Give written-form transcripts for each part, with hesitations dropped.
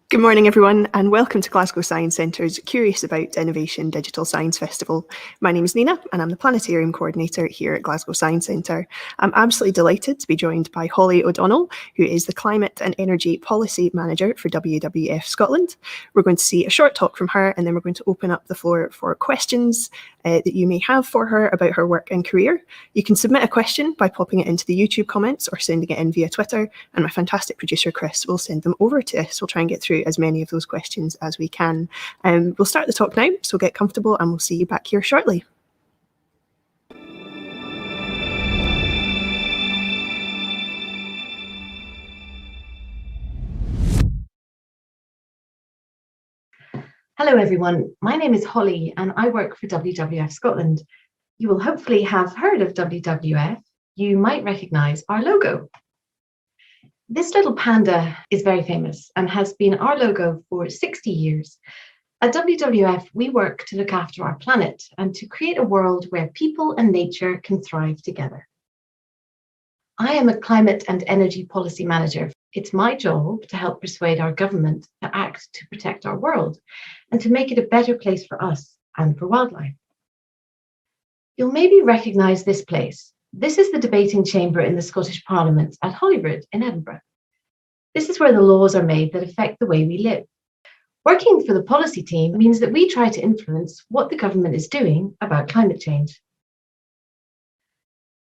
Good morning, everyone, and welcome to Glasgow Science Centre's Curious About Innovation Digital Science Festival. My name is Nina, and I'm the Planetarium Coordinator here at Glasgow Science Centre. I'm absolutely delighted to be joined by Holly O'Donnell, who is the Climate and Energy Policy Manager for WWF Scotland. We're going to see a short talk from her, and then we're going to open up the floor for questions that you may have for her about her work and career. You can submit a question by popping it into the YouTube comments or sending it in via Twitter, and my fantastic producer Chris will send them over to us. We'll try and get through as many of those questions as we can. We'll start the talk now, so get comfortable and we'll see you back here shortly. Hello everyone, my name is Holly and I work for WWF Scotland. You will hopefully have heard of WWF. You might recognise our logo. This little panda is very famous and has been our logo for 60 years. At WWF, we work to look after our planet and to create a world where people and nature can thrive together. I am a climate and energy policy manager. It's my job to help persuade our government to act to protect our world and to make it a better place for us and for wildlife. You'll maybe recognise this place. This is the debating chamber in the Scottish Parliament at Holyrood in Edinburgh. This is where the laws are made that affect the way we live. Working for the policy team means that we try to influence what the government is doing about climate change.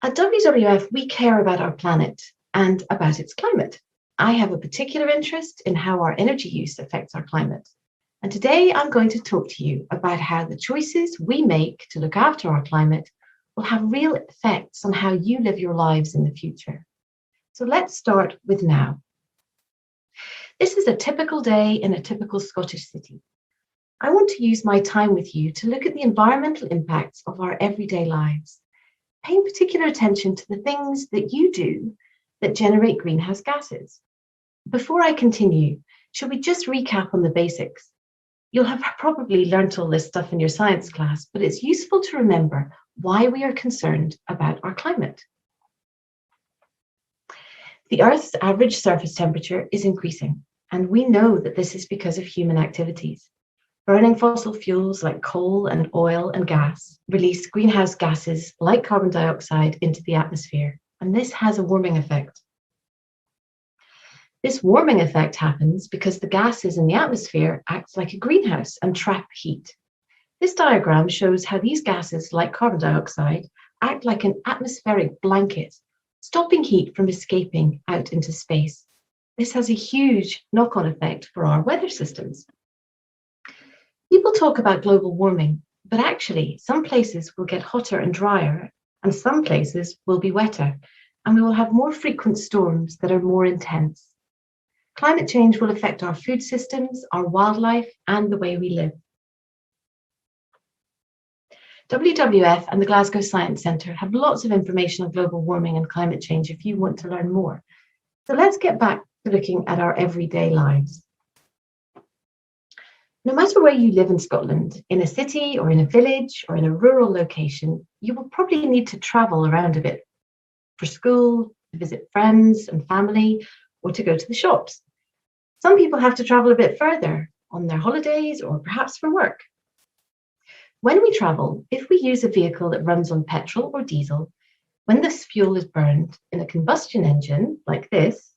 At WWF, we care about our planet and about its climate. I have a particular interest in how our energy use affects our climate. And today I'm going to talk to you about how the choices we make to look after our climate will have real effects on how you live your lives in the future. So let's start with now. This is a typical day in a typical Scottish city. I want to use my time with you to look at the environmental impacts of our everyday lives, paying particular attention to the things that you do that generate greenhouse gases. Before I continue, should we just recap on the basics? You'll have probably learnt all this stuff in your science class, but it's useful to remember why we are concerned about our climate. The Earth's average surface temperature is increasing, and we know that this is because of human activities. Burning fossil fuels like coal and oil and gas release greenhouse gases like carbon dioxide into the atmosphere, and this has a warming effect. This warming effect happens because the gases in the atmosphere act like a greenhouse and trap heat. This diagram shows how these gases, like carbon dioxide, act like an atmospheric blanket, stopping heat from escaping out into space. This has a huge knock-on effect for our weather systems. People talk about global warming, but actually some places will get hotter and drier, and some places will be wetter, and we will have more frequent storms that are more intense. Climate change will affect our food systems, our wildlife, and the way we live. WWF and the Glasgow Science Centre have lots of information on global warming and climate change if you want to learn more. So let's get back to looking at our everyday lives. No matter where you live in Scotland, in a city or in a village or in a rural location, you will probably need to travel around a bit for school, to visit friends and family, or to go to the shops. Some people have to travel a bit further on their holidays or perhaps for work. When we travel, if we use a vehicle that runs on petrol or diesel, when this fuel is burned in a combustion engine like this,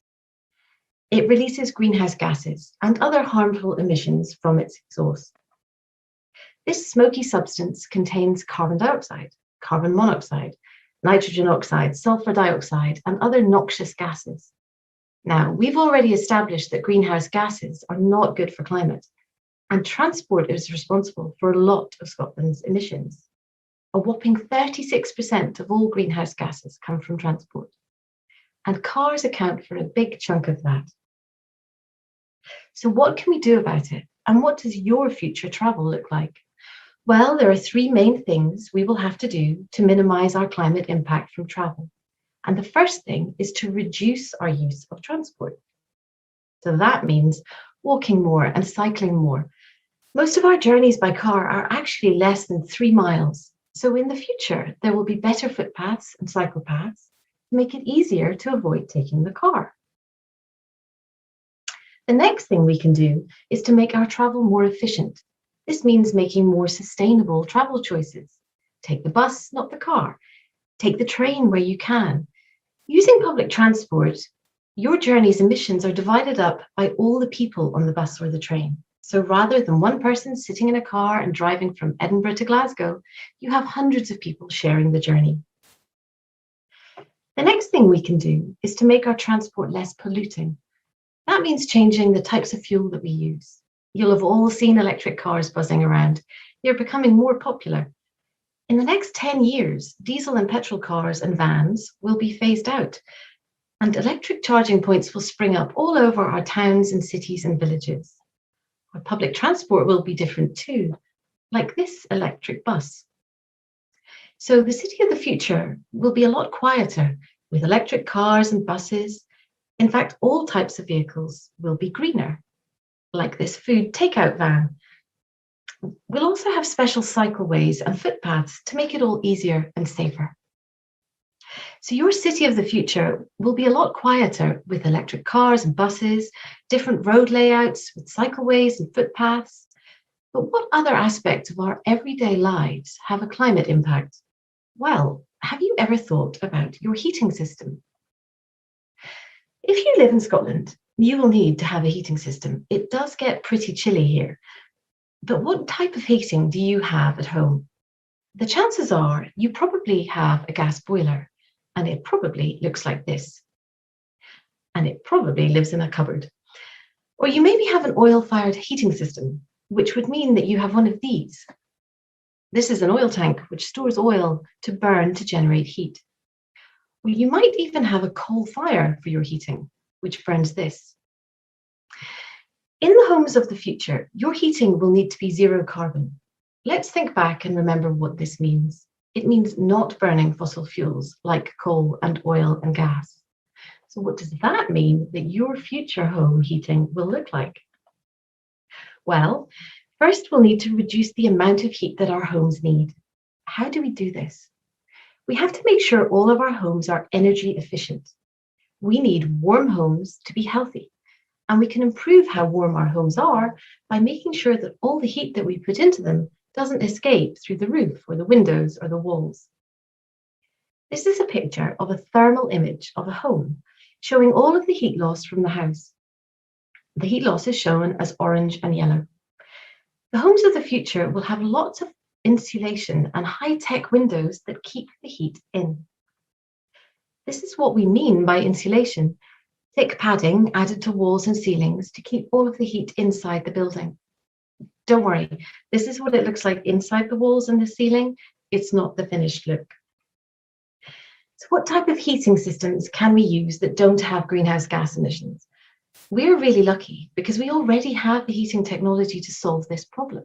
it releases greenhouse gases and other harmful emissions from its exhaust. This smoky substance contains carbon dioxide, carbon monoxide, nitrogen oxide, sulfur dioxide, and other noxious gases. Now, we've already established that greenhouse gases are not good for climate, and transport is responsible for a lot of Scotland's emissions. A whopping 36% of all greenhouse gases come from transport, and cars account for a big chunk of that. So what can we do about it? And what does your future travel look like? Well, there are three main things we will have to do to minimize our climate impact from travel. And the first thing is to reduce our use of transport. So that means walking more and cycling more. Most of our journeys by car are actually less than 3 miles. So in the future, there will be better footpaths and cycle paths to make it easier to avoid taking the car. The next thing we can do is to make our travel more efficient. This means making more sustainable travel choices. Take the bus, not the car. Take the train where you can. Using public transport, your journey's emissions are divided up by all the people on the bus or the train. So rather than one person sitting in a car and driving from Edinburgh to Glasgow, you have hundreds of people sharing the journey. The next thing we can do is to make our transport less polluting. That means changing the types of fuel that we use. You'll have all seen electric cars buzzing around. They're becoming more popular. In the next 10 years, diesel and petrol cars and vans will be phased out, and electric charging points will spring up all over our towns and cities and villages. Our public transport will be different too, like this electric bus. So the city of the future will be a lot quieter with electric cars and buses. In fact, all types of vehicles will be greener, like this food takeout van. We'll also have special cycleways and footpaths to make it all easier and safer. So your city of the future will be a lot quieter with electric cars and buses, different road layouts with cycleways and footpaths. But what other aspects of our everyday lives have a climate impact? Well, have you ever thought about your heating system? If you live in Scotland, you will need to have a heating system. It does get pretty chilly here. But what type of heating do you have at home? The chances are you probably have a gas boiler, and it probably looks like this. And it probably lives in a cupboard. Or you maybe have an oil-fired heating system, which would mean that you have one of these. This is an oil tank which stores oil to burn to generate heat. Or you might even have a coal fire for your heating, which burns this. In the homes of the future, your heating will need to be zero carbon. Let's think back and remember what this means. It means not burning fossil fuels like coal and oil and gas. So what does that mean that your future home heating will look like? Well, first we'll need to reduce the amount of heat that our homes need. How do we do this? We have to make sure all of our homes are energy efficient. We need warm homes to be healthy. And we can improve how warm our homes are by making sure that all the heat that we put into them doesn't escape through the roof or the windows or the walls. This is a picture of a thermal image of a home, showing all of the heat loss from the house. The heat loss is shown as orange and yellow. The homes of the future will have lots of insulation and high-tech windows that keep the heat in. This is what we mean by insulation. Thick padding added to walls and ceilings to keep all of the heat inside the building. Don't worry, this is what it looks like inside the walls and the ceiling. It's not the finished look. So what type of heating systems can we use that don't have greenhouse gas emissions? We're really lucky because we already have the heating technology to solve this problem.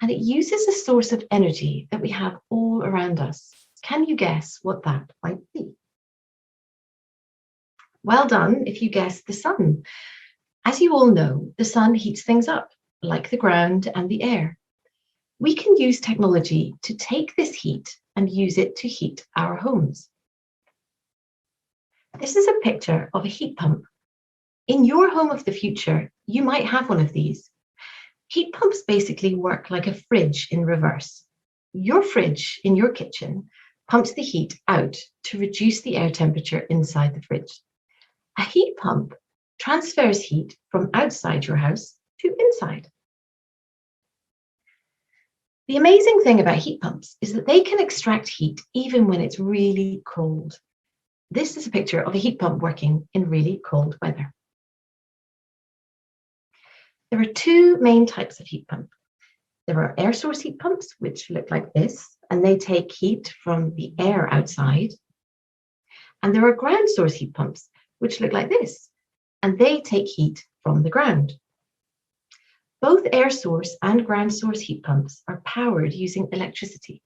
And it uses a source of energy that we have all around us. Can you guess what that might be? Well done if you guessed the sun. As you all know, the sun heats things up, like the ground and the air. We can use technology to take this heat and use it to heat our homes. This is a picture of a heat pump. In your home of the future, you might have one of these. Heat pumps basically work like a fridge in reverse. Your fridge in your kitchen pumps the heat out to reduce the air temperature inside the fridge. A heat pump transfers heat from outside your house to inside. The amazing thing about heat pumps is that they can extract heat even when it's really cold. This is a picture of a heat pump working in really cold weather. There are two main types of heat pump. There are air source heat pumps, which look like this, and they take heat from the air outside. And there are ground source heat pumps, which look like this, and they take heat from the ground. Both air source and ground source heat pumps are powered using electricity.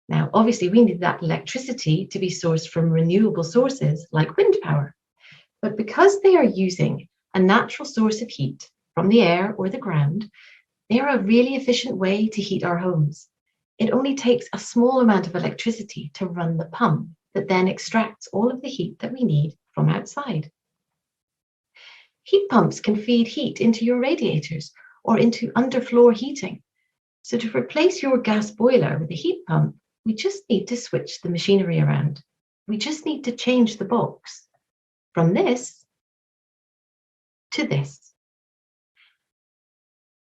Now, obviously, we need that electricity to be sourced from renewable sources like wind power. But because they are using a natural source of heat from the air or the ground, they are a really efficient way to heat our homes. It only takes a small amount of electricity to run the pump that then extracts all of the heat that we need from outside. Heat pumps can feed heat into your radiators or into underfloor heating. So to replace your gas boiler with a heat pump, we just need to switch the machinery around. We just need to change the box from this to this.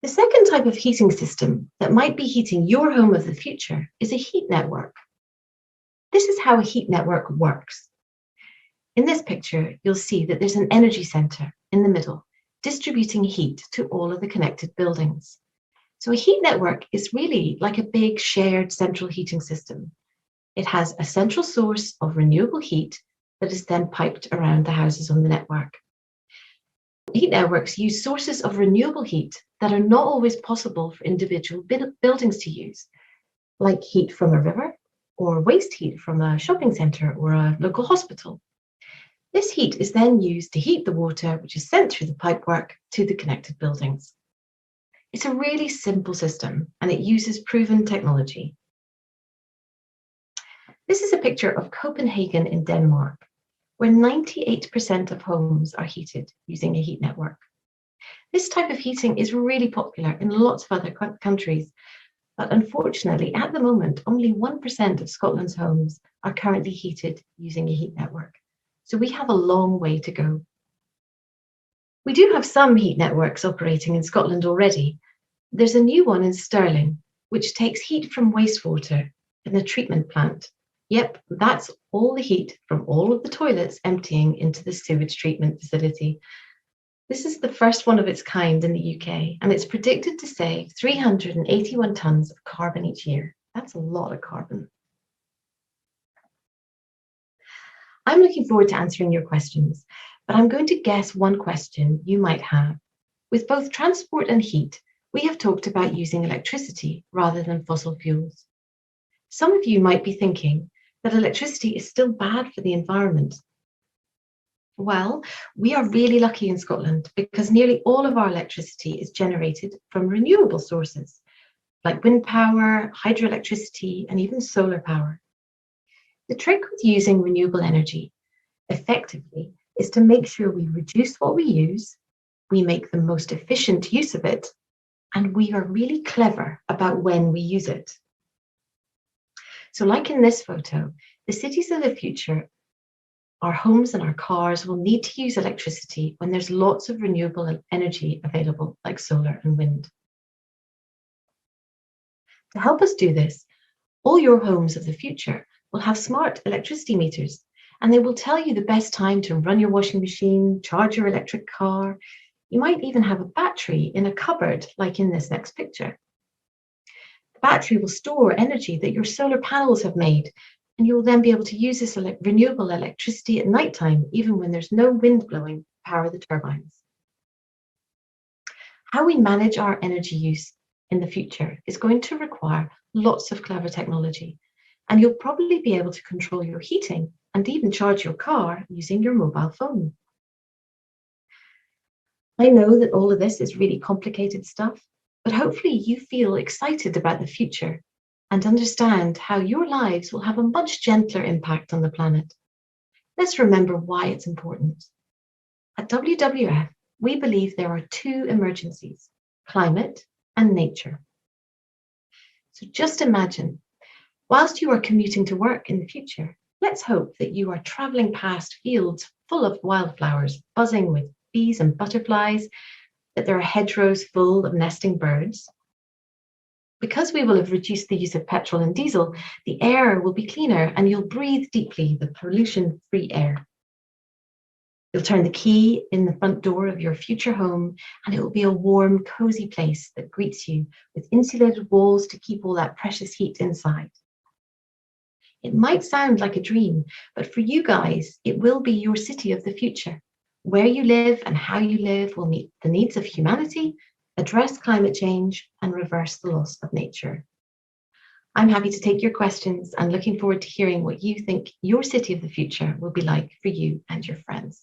The second type of heating system that might be heating your home of the future is a heat network. This is how a heat network works. In this picture, you'll see that there's an energy center in the middle, distributing heat to all of the connected buildings. So a heat network is really like a big shared central heating system. It has a central source of renewable heat that is then piped around the houses on the network. Heat networks use sources of renewable heat that are not always possible for individual buildings to use, like heat from a river or waste heat from a shopping centre or a local hospital. This heat is then used to heat the water, which is sent through the pipework to the connected buildings. It's a really simple system, and it uses proven technology. This is a picture of Copenhagen in Denmark, where 98% of homes are heated using a heat network. This type of heating is really popular in lots of other countries, but unfortunately, at the moment, only 1% of Scotland's homes are currently heated using a heat network. So we have a long way to go. We do have some heat networks operating in Scotland already. There's a new one in Stirling, which takes heat from wastewater in a treatment plant. Yep, that's all the heat from all of the toilets emptying into the sewage treatment facility. This is the first one of its kind in the UK, and it's predicted to save 381 tonnes of carbon each year. That's a lot of carbon. I'm looking forward to answering your questions, but I'm going to guess one question you might have. With both transport and heat, we have talked about using electricity rather than fossil fuels. Some of you might be thinking that electricity is still bad for the environment. Well, we are really lucky in Scotland because nearly all of our electricity is generated from renewable sources, like wind power, hydroelectricity, and even solar power. The trick with using renewable energy effectively is to make sure we reduce what we use, we make the most efficient use of it, and we are really clever about when we use it. So like in this photo, the cities of the future, our homes and our cars will need to use electricity when there's lots of renewable energy available, like solar and wind. To help us do this, all your homes of the future will have smart electricity meters, and they will tell you the best time to run your washing machine, charge your electric car. You might even have a battery in a cupboard, like in this next picture. The battery will store energy that your solar panels have made, and you will then be able to use this renewable electricity at nighttime, even when there's no wind blowing to power the turbines. How we manage our energy use in the future is going to require lots of clever technology, and you'll probably be able to control your heating and even charge your car using your mobile phone. I know that all of this is really complicated stuff, but hopefully you feel excited about the future and understand how your lives will have a much gentler impact on the planet. Let's remember why it's important. At WWF, we believe there are two emergencies: climate and nature. So just imagine, whilst you are commuting to work in the future, let's hope that you are travelling past fields full of wildflowers, buzzing with bees and butterflies, that there are hedgerows full of nesting birds. Because we will have reduced the use of petrol and diesel, the air will be cleaner and you'll breathe deeply the pollution-free air. You'll turn the key in the front door of your future home and it will be a warm, cozy place that greets you with insulated walls to keep all that precious heat inside. It might sound like a dream, but for you guys, it will be your city of the future. Where you live and how you live will meet the needs of humanity, address climate change, and reverse the loss of nature. I'm happy to take your questions and looking forward to hearing what you think your city of the future will be like for you and your friends.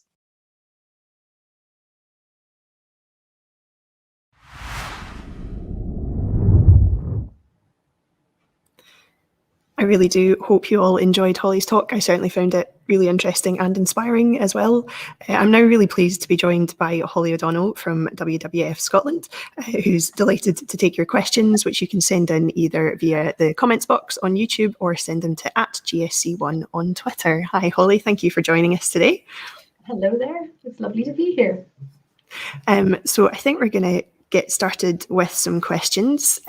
I really do hope you all enjoyed Holly's talk. I certainly found it really interesting and inspiring as well. I'm now really pleased to be joined by Holly O'Donnell from WWF Scotland, who's delighted to take your questions, which you can send in either via the comments box on YouTube or send them to @GSC1 on Twitter. Hi, Holly. Thank you for joining us today. Hello there. It's lovely to be here. So I think we're going to get started with some questions.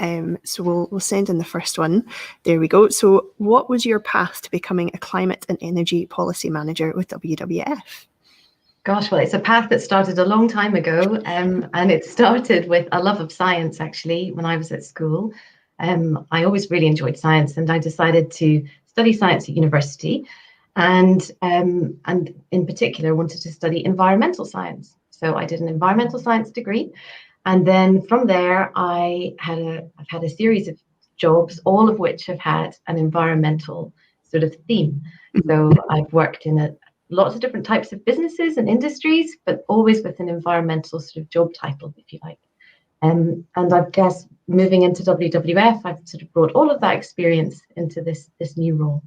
So we'll send in the first one. There we go. So what was your path to becoming a climate and energy policy manager with WWF? Gosh, well, it's a path that started a long time ago, and it started with a love of science, actually, when I was at school. I always really enjoyed science, and I decided to study science at university, and in particular wanted to study environmental science. So I did an environmental science degree. And then from there, I've had a series of jobs, all of which have had an environmental sort of theme. So I've worked in lots of different types of businesses and industries, but always with an environmental sort of job title, if you like. And I guess moving into WWF, I've sort of brought all of that experience into this new role.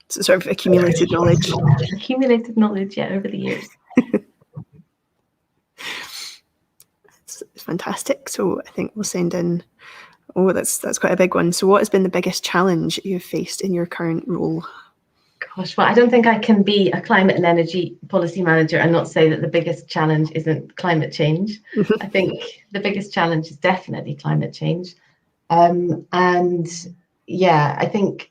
So sort of accumulated knowledge. Accumulated knowledge, yeah, over the years. Fantastic. So I think we'll send in, that's quite a big one. So what has been the biggest challenge you've faced in your current role? Gosh, well, I don't think I can be a climate and energy policy manager and not say that the biggest challenge isn't climate change. I think the biggest challenge is definitely climate change. And yeah, I think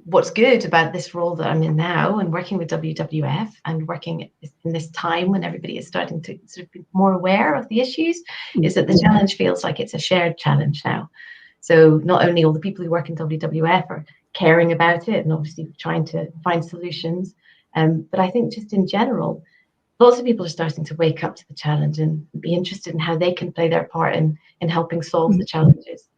what's good about this role that I'm in now and working with WWF and working in this time when everybody is starting to sort of be more aware of the issues is that the challenge feels like it's a shared challenge now. So not only all the people who work in WWF are caring about it and obviously trying to find solutions, but I think just in general, lots of people are starting to wake up to the challenge and be interested in how they can play their part in helping solve the challenges.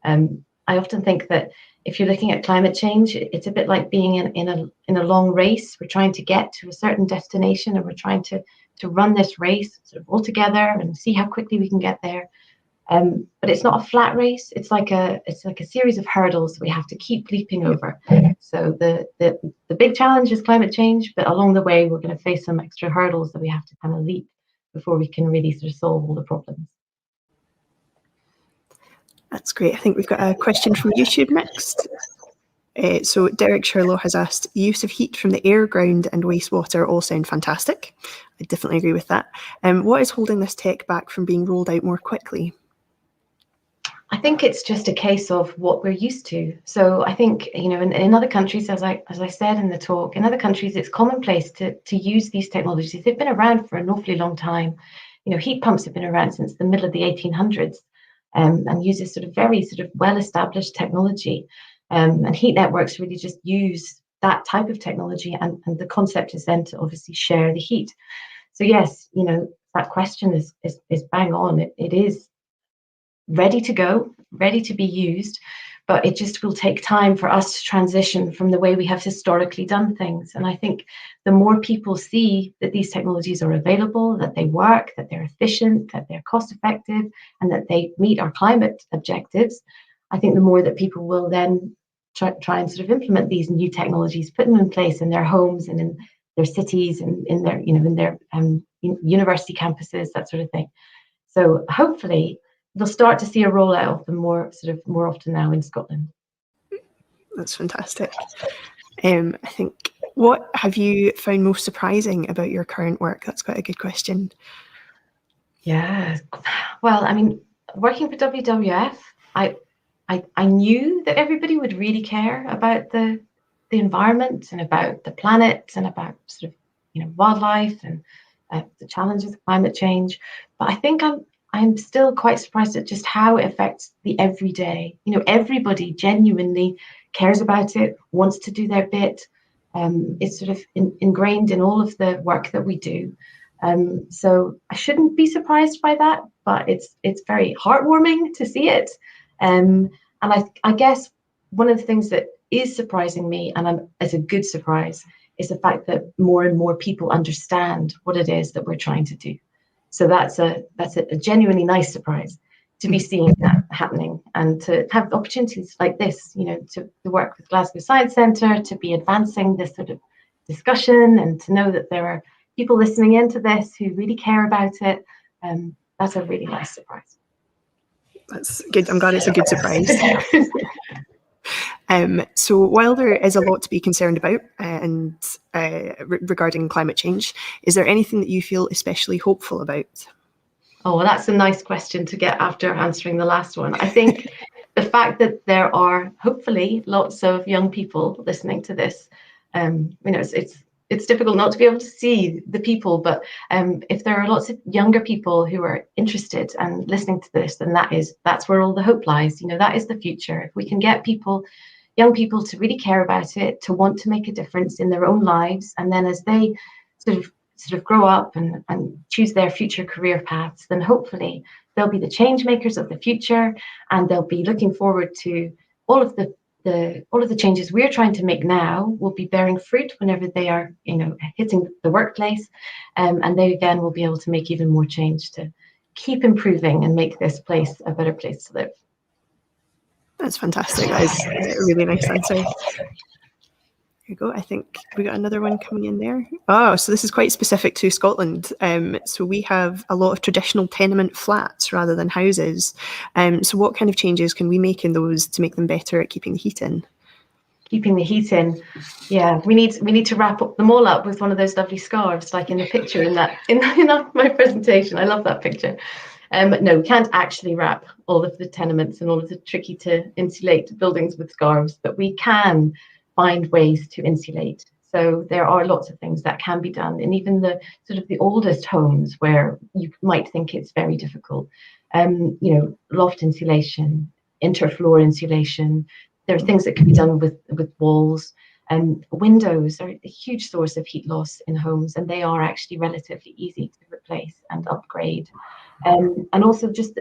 I often think that if you're looking at climate change, it's a bit like being in a long race. We're trying to get to a certain destination and we're trying to run this race sort of all together and see how quickly we can get there. But it's not a flat race. It's like a series of hurdles that we have to keep leaping over. So the big challenge is climate change, but along the way we're going to face some extra hurdles that we have to kind of leap before we can really sort of solve all the problems. That's great. I think we've got a question from YouTube next. So Derek Sherlow has asked, use of heat from the air, ground and wastewater all sound fantastic. I definitely agree with that. What is holding this tech back from being rolled out more quickly? I think it's just a case of what we're used to. So I think, in other countries, as I said in the talk, in other countries, it's commonplace to use these technologies. They've been around for an awfully long time. Heat pumps have been around since the middle of the 1800s. And uses sort of very sort of well-established technology. And heat networks really just use that type of technology. And the concept is then to obviously share the heat. So yes, that question is bang on. It is ready to go, ready to be used, but it just will take time for us to transition from the way we have historically done things. And I think the more people see that these technologies are available, that they work, that they're efficient, that they're cost effective, and that they meet our climate objectives, I think the more that people will then try and sort of implement these new technologies, put them in place in their homes and in their cities and in their university campuses, that sort of thing. So hopefully they'll start to see a rollout of them more often now in Scotland. That's fantastic. I think, what have you found most surprising about your current work? That's quite a good question. Yeah, well, I mean, working for WWF, I knew that everybody would really care about the environment and about the planet and about sort of wildlife and the challenges of climate change. But I think I'm still quite surprised at just how it affects the everyday. Everybody genuinely cares about it, wants to do their bit. It's sort of ingrained in all of the work that we do. So I shouldn't be surprised by that, but it's very heartwarming to see it. And I guess one of the things that is surprising me, and it's a good surprise, is the fact that more and more people understand what it is that we're trying to do. So that's a genuinely nice surprise to be seeing that. happening, and to have opportunities like this, to work with Glasgow Science Centre, to be advancing this sort of discussion, and to know that there are people listening into this who really care about it. That's a really nice surprise. That's good. I'm glad it's a good surprise. So while there is a lot to be concerned about regarding climate change, is there anything that you feel especially hopeful about? Oh, well, that's a nice question to get after answering the last one. I think the fact that there are hopefully lots of young people listening to this, it's difficult not to be able to see the people, but if there are lots of younger people who are interested and listening to this, then that's where all the hope lies. That is the future. If we can get young people to really care about it, to want to make a difference in their own lives, and then as they sort of grow up and choose their future career paths, then hopefully they'll be the change makers of the future, and they'll be looking forward to all of the changes we're trying to make now will be bearing fruit whenever they are, hitting the workplace, and they again will be able to make even more change to keep improving and make this place a better place to live. That's fantastic. That is a really nice answer. There you go. I think we got another one coming in there. Oh, so this is quite specific to Scotland. So we have a lot of traditional tenement flats rather than houses. So what kind of changes can we make in those to make them better at keeping the heat in? Keeping the heat in, yeah. We need to wrap them all up with one of those lovely scarves, like in the picture in my presentation. I love that picture. No, we can't actually wrap all of the tenements and all of the tricky to insulate buildings with scarves, but we can find ways to insulate. So there are lots of things that can be done, and even the sort of the oldest homes where you might think it's very difficult. Loft insulation, interfloor insulation. There are things that can be done with walls. Windows are a huge source of heat loss in homes, and they are actually relatively easy to replace and upgrade. And also just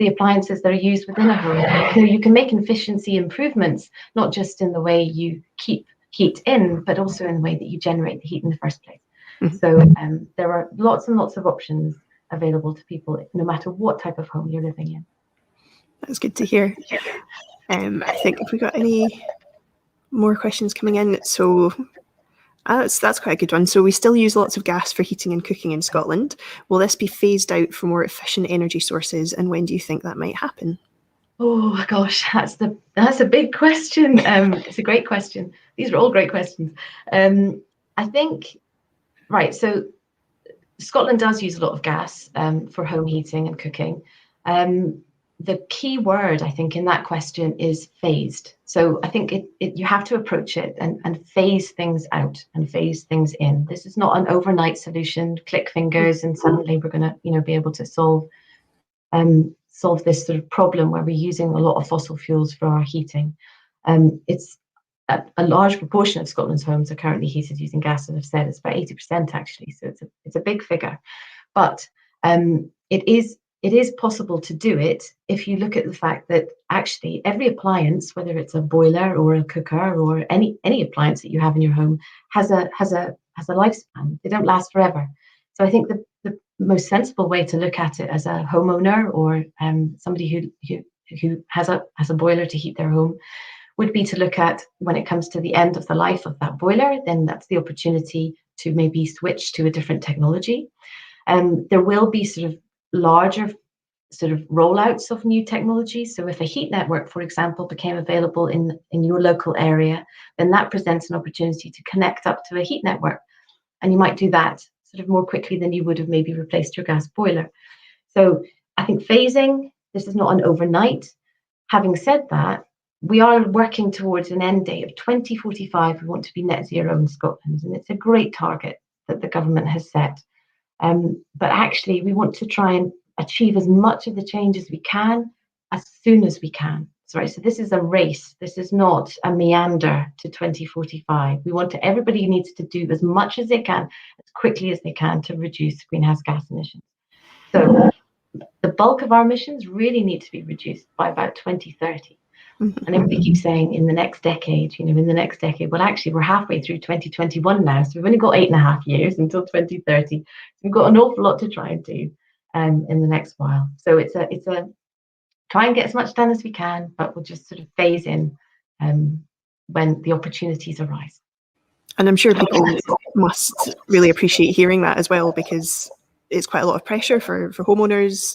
the appliances that are used within a home. You can make efficiency improvements, not just in the way you keep heat in, but also in the way that you generate the heat in the first place. Mm-hmm. So there are lots and lots of options available to people, no matter what type of home you're living in. That's good to hear. I think if we got any more questions coming in, so that's quite a good one. So we still use lots of gas for heating and cooking in Scotland. Will this be phased out for more efficient energy sources, and when do you think that might happen? Oh gosh, that's a big question. It's a great question. These are all great questions. I think, right, so Scotland does use a lot of gas for home heating and cooking. The key word, I think, in that question is phased. So I think you have to approach it and phase things out and phase things in. This is not an overnight solution, click fingers, and suddenly we're going to, be able to solve this sort of problem where we're using a lot of fossil fuels for our heating. It's a large proportion of Scotland's homes are currently heated using gas, as I've said. It's about 80% actually, so it's a big figure. But it is possible to do it if you look at the fact that actually every appliance, whether it's a boiler or a cooker or any appliance that you have in your home, has a lifespan. They don't last forever. So I think the most sensible way to look at it as a homeowner or somebody who has a boiler to heat their home would be to look at, when it comes to the end of the life of that boiler, then that's the opportunity to maybe switch to a different technology. There will be sort of larger sort of rollouts of new technology. So if a heat network, for example, became available in your local area, then that presents an opportunity to connect up to a heat network. And you might do that sort of more quickly than you would have maybe replaced your gas boiler. So I think phasing, this is not an overnight. Having said that, we are working towards an end date of 2045. We want to be net zero in Scotland, and it's a great target that the government has set. But actually, we want to try and achieve as much of the change as we can, as soon as we can. So this is a race. This is not a meander to 2045. We want everybody needs to do as much as they can, as quickly as they can, to reduce greenhouse gas emissions. So the bulk of our emissions really need to be reduced by about 2030. And everybody keeps saying in the next decade, well, actually, we're halfway through 2021 now. So we've only got 8.5 years until 2030. So we've got an awful lot to try and do in the next while. So it's a try and get as much done as we can, but we'll just sort of phase in when the opportunities arise. And I'm sure people must really appreciate hearing that as well, because it's quite a lot of pressure for homeowners,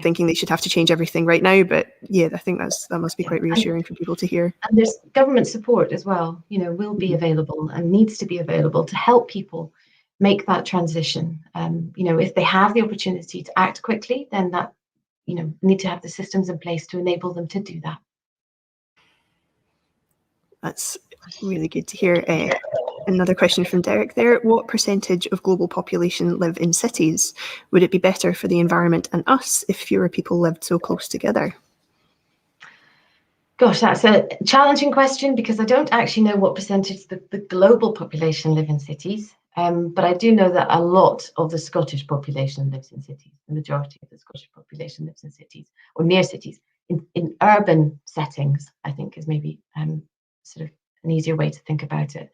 thinking they should have to change everything right now. But yeah, I think that must be quite reassuring for people to hear. And there's government support as well, will be available and needs to be available to help people make that transition. If they have the opportunity to act quickly, then that, need to have the systems in place to enable them to do that. That's really good to hear. Another question from Derek there. What percentage of global population live in cities? Would it be better for the environment and us if fewer people lived so close together? Gosh, that's a challenging question, because I don't actually know what percentage the global population live in cities. But I do know that a lot of the Scottish population lives in cities. The majority of the Scottish population lives in cities or near cities. In urban settings, I think is maybe sort of an easier way to think about it.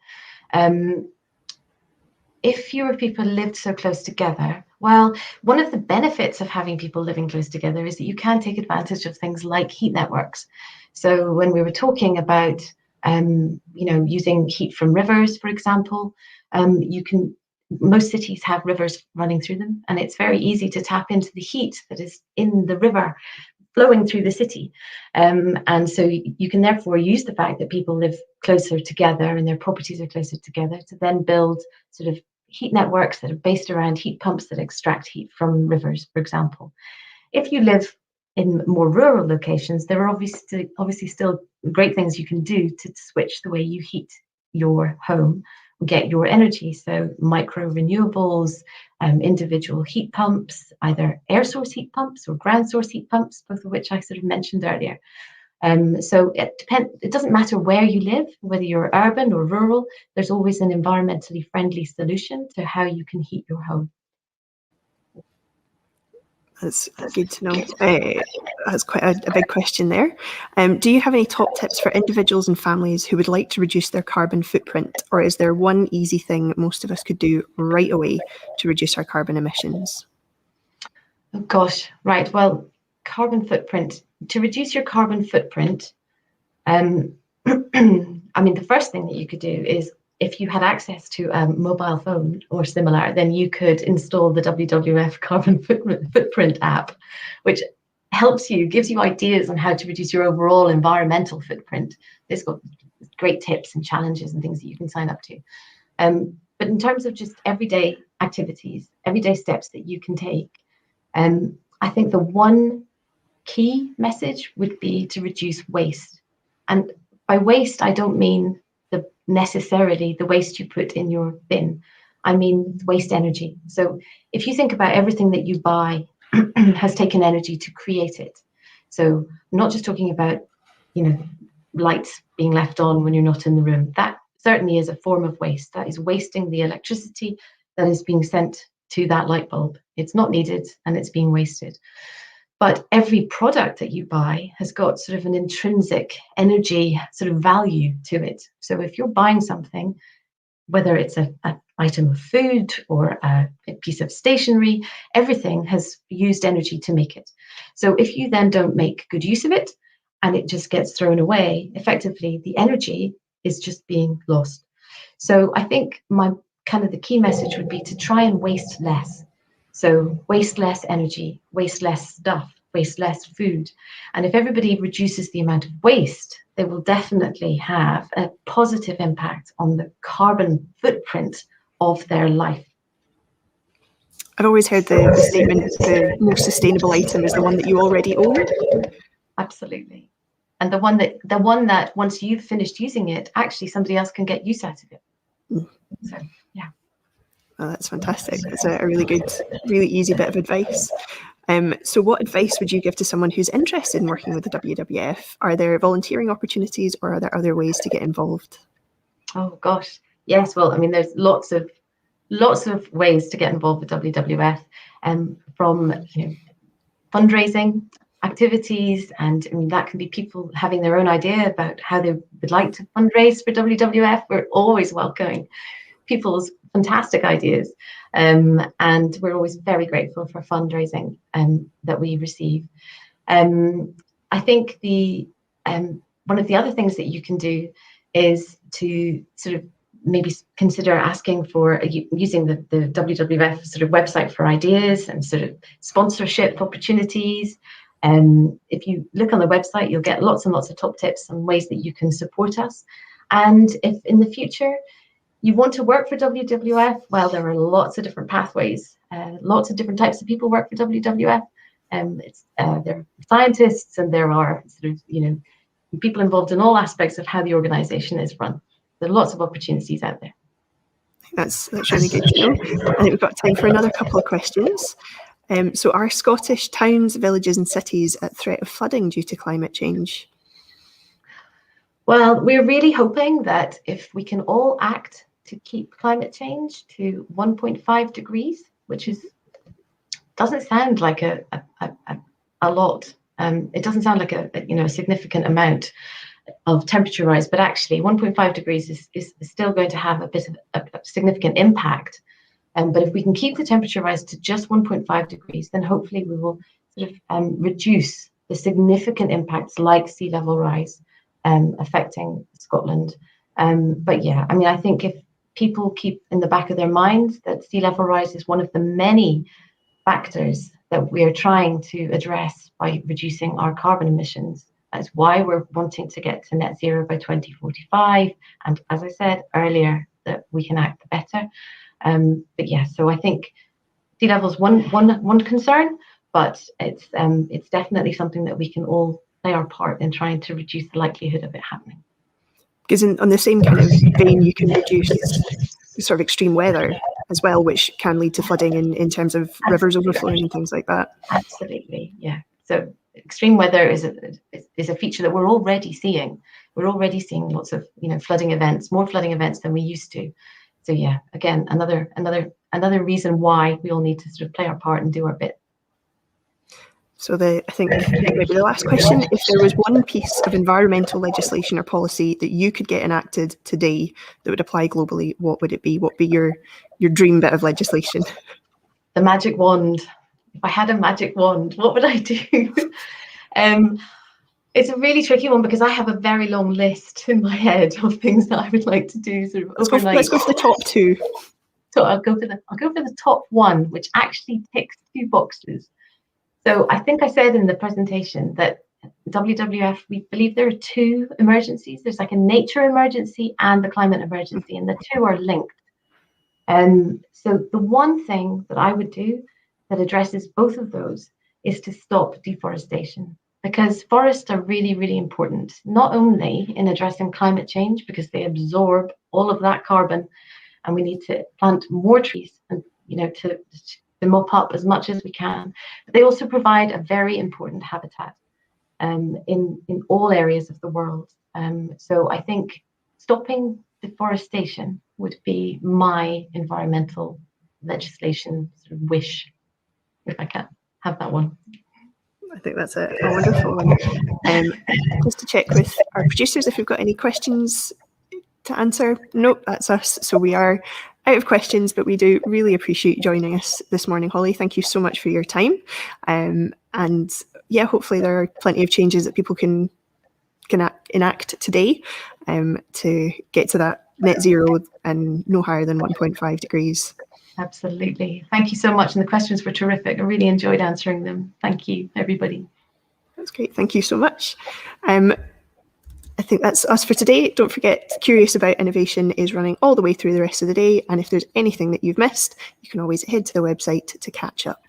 If fewer people lived so close together, well, one of the benefits of having people living close together is that you can take advantage of things like heat networks. So when we were talking about, using heat from rivers, for example, most cities have rivers running through them, and it's very easy to tap into the heat that is in the river flowing through the city. And so you can therefore use the fact that people live closer together and their properties are closer together to then build sort of heat networks that are based around heat pumps that extract heat from rivers, for example. If you live in more rural locations, there are obviously still great things you can do to switch the way you heat your home, get your energy. So micro renewables, individual heat pumps, either air source heat pumps or ground source heat pumps, both of which I sort of mentioned earlier. So it doesn't matter where you live, whether you're urban or rural, there's always an environmentally friendly solution to how you can heat your home. That's good to know. That's quite a big question there. Do you have any top tips for individuals and families who would like to reduce their carbon footprint, or is there one easy thing most of us could do right away to reduce our carbon emissions? Oh gosh, right. Well, carbon footprint. To reduce your carbon footprint, I mean, the first thing that you could do is, if you had access to a mobile phone or similar, then you could install the WWF Carbon Footprint app, which gives you ideas on how to reduce your overall environmental footprint. It's got great tips and challenges and things that you can sign up to. But in terms of just everyday activities, everyday steps that you can take, I think the one key message would be to reduce waste. And by waste, I don't mean necessarily the waste you put in your bin. I mean waste energy. So if you think about everything that you buy has taken energy to create it. So I'm not just talking about, lights being left on when you're not in the room. That certainly is a form of waste. That is wasting the electricity that is being sent to that light bulb. It's not needed and it's being wasted. But every product that you buy has got sort of an intrinsic energy sort of value to it. So if you're buying something, whether it's an item of food or a piece of stationery, everything has used energy to make it. So if you then don't make good use of it and it just gets thrown away, effectively the energy is just being lost. So I think the key message would be to try and waste less. So waste less energy, waste less stuff, waste less food. And if everybody reduces the amount of waste, they will definitely have a positive impact on the carbon footprint of their life. I've always heard the statement, the most sustainable item is the one that you already own. Absolutely. And the one that once you've finished using it, actually somebody else can get use out of it. So, yeah. Oh, that's fantastic. That's a really good, really easy bit of advice. So what advice would you give to someone who's interested in working with the WWF? Are there volunteering opportunities, or are there other ways to get involved? Oh gosh, yes. Well, I mean, there's lots of ways to get involved with WWF, from fundraising activities, and I mean that can be people having their own idea about how they would like to fundraise for WWF. We're always welcoming people's fantastic ideas, and we're always very grateful for fundraising that we receive. I think one of the other things that you can do is to sort of maybe consider asking for using the WWF sort of website for ideas and sort of sponsorship opportunities. If you look on the website, you'll get lots and lots of top tips on ways that you can support us. And if in the future you want to work for WWF, well, there are lots of different pathways. Lots of different types of people work for WWF. There are scientists, and there are sort of, people involved in all aspects of how the organisation is run. There are lots of opportunities out there. That's really good to know. I think we've got time for another couple of questions. So are Scottish towns, villages and cities at threat of flooding due to climate change? Well, we're really hoping that if we can all act to keep climate change to 1.5 degrees, which doesn't sound like a lot. It doesn't sound like a significant amount of temperature rise, but actually 1.5 degrees is still going to have a bit of a significant impact. But if we can keep the temperature rise to just 1.5 degrees, then hopefully we will sort of reduce the significant impacts like sea level rise affecting Scotland. But yeah, I mean, I think if people keep in the back of their minds that sea level rise is one of the many factors that we are trying to address by reducing our carbon emissions. That's why we're wanting to get to net zero by 2045. And as I said earlier, that we can act better. But yeah, so I think sea level is one concern, but it's definitely something that we can all play our part in trying to reduce the likelihood of it happening. Because on the same kind of vein, you can reduce sort of extreme weather as well, which can lead to flooding in terms of rivers overflowing and things like that. Absolutely, yeah. So extreme weather is a feature that we're already seeing. We're already seeing lots of flooding events, more flooding events than we used to. So yeah, again, another reason why we all need to sort of play our part and do our bit. So I think maybe the last question, if there was one piece of environmental legislation or policy that you could get enacted today that would apply globally, what would it be? What would be your dream bit of legislation? The magic wand. If I had a magic wand, what would I do? It's a really tricky one because I have a very long list in my head of things that I would like to do sort of overnight. Let's go for the top two. So I'll go for the top one, which actually ticks two boxes. So I think I said in the presentation that WWF, we believe there are two emergencies. There's like a nature emergency and the climate emergency, and the two are linked. So the one thing that I would do that addresses both of those is to stop deforestation, because forests are really, really important, not only in addressing climate change, because they absorb all of that carbon, and we need to plant more trees and to mop up as much as we can. But they also provide a very important habitat in all areas of the world. So I think stopping deforestation would be my environmental legislation sort of wish, if I can have that one. I think that's a wonderful one. Just to check with our producers if we've got any questions to answer. Nope, that's us. So we are out of questions, but we do really appreciate you joining us this morning, Holly. Thank you so much for your time. And yeah, hopefully there are plenty of changes that people can enact today to get to that net zero and no higher than 1.5 degrees. Absolutely. Thank you so much. And the questions were terrific. I really enjoyed answering them. Thank you, everybody. That's great. Thank you so much. I think that's us for today. Don't forget, Curious About Innovation is running all the way through the rest of the day. And if there's anything that you've missed, you can always head to the website to catch up.